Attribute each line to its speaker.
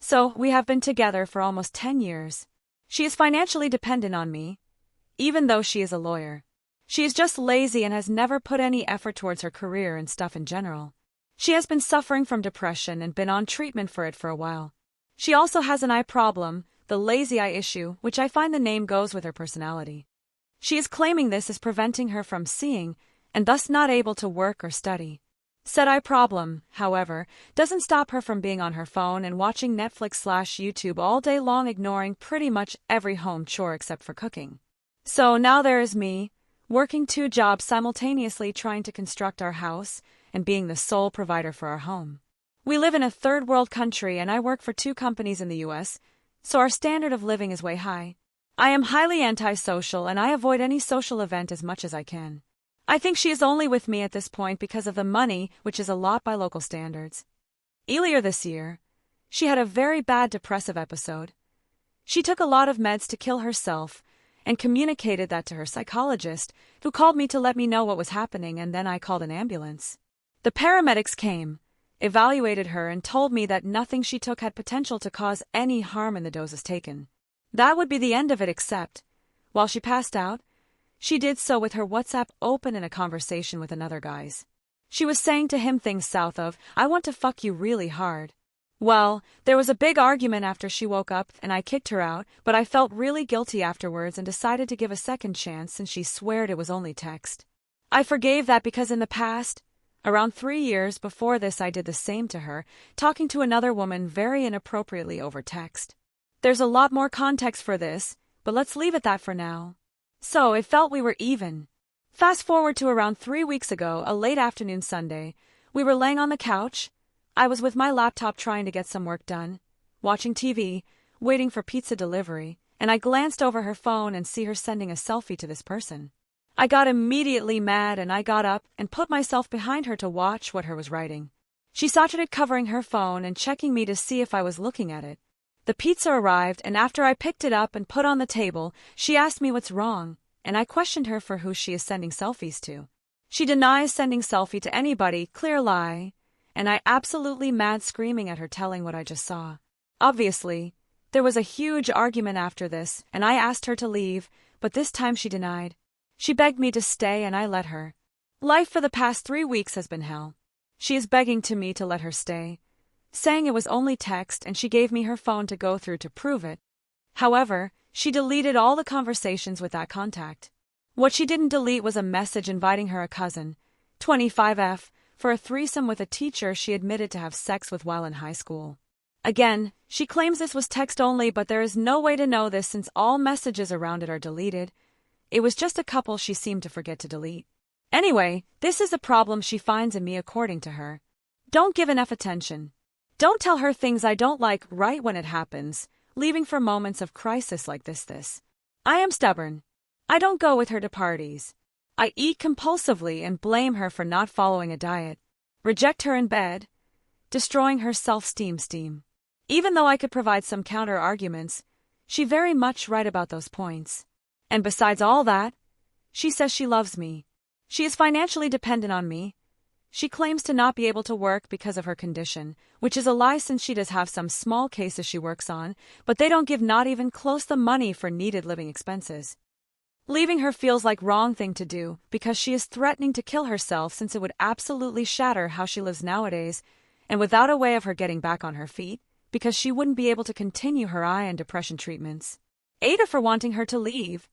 Speaker 1: So, we have been together for almost 10 years. She is financially dependent on me, even though she is a lawyer. She is just lazy and has never put any effort towards her career and stuff in general. She has been suffering from depression and been on treatment for it for a while. She also has an eye problem, the lazy eye issue, which I find the name goes with her personality. She is claiming this is preventing her from seeing, and thus not able to work or study. Said eye problem, however, doesn't stop her from being on her phone and watching Netflix/YouTube all day long, ignoring pretty much every home chore except for cooking. So now there is me, working 2 jobs simultaneously, trying to construct our house and being the sole provider for our home. We live in a third world country and I work for 2 companies in the US, so our standard of living is way high. I am highly antisocial and I avoid any social event as much as I can. I think she is only with me at this point because of the money, which is a lot by local standards. Earlier this year, she had a very bad depressive episode. She took a lot of meds to kill herself and communicated that to her psychologist, who called me to let me know what was happening, and then I called an ambulance. The paramedics came, evaluated her, and told me that nothing she took had potential to cause any harm in the doses taken. That would be the end of it, except, while she passed out, she did so with her WhatsApp open in a conversation with another guy's. She was saying to him things south of, "I want to fuck you really hard." Well, there was a big argument after she woke up and I kicked her out, but I felt really guilty afterwards and decided to give a second chance since she sweared it was only text. I forgave that because in the past, around 3 years before this, I did the same to her, talking to another woman very inappropriately over text. There's a lot more context for this, but let's leave it that for now. So it felt we were even. Fast forward to around 3 weeks ago, a late afternoon Sunday. We were laying on the couch. I was with my laptop trying to get some work done, watching TV, waiting for pizza delivery, and I glanced over her phone and see her sending a selfie to this person. I got immediately mad and I got up and put myself behind her to watch what her was writing. She started covering her phone and checking me to see if I was looking at it. The pizza arrived, and after I picked it up and put on the table, she asked me what's wrong, and I questioned her for who she is sending selfies to. She denies sending selfie to anybody, clear lie, and I absolutely mad screaming at her, telling what I just saw. Obviously, there was a huge argument after this, and I asked her to leave, but this time she denied. She begged me to stay and I let her. Life for the past 3 weeks has been hell. She is begging to me to let her stay, saying it was only text, and she gave me her phone to go through to prove it. However, she deleted all the conversations with that contact. What she didn't delete was a message inviting her cousin, 25F, for a threesome with a teacher she admitted to have sex with while in high school. Again, she claims this was text only, but there is no way to know this since all messages around it are deleted. It was just a couple she seemed to forget to delete. Anyway, this is a problem she finds in me, according to her. Don't give enough attention. Don't tell her things I don't like right when it happens, leaving for moments of crisis like this. I am stubborn. I don't go with her to parties. I eat compulsively and blame her for not following a diet. Reject her in bed, destroying her self-esteem. Even though I could provide some counter-arguments, she very much right about those points. And besides all that, she says she loves me. She is financially dependent on me. She claims to not be able to work because of her condition, which is a lie since she does have some small cases she works on, but they don't give not even close the money for needed living expenses. Leaving her feels like wrong thing to do because she is threatening to kill herself since it would absolutely shatter how she lives nowadays, and without a way of her getting back on her feet, because she wouldn't be able to continue her eye and depression treatments. Ada for wanting her to leave.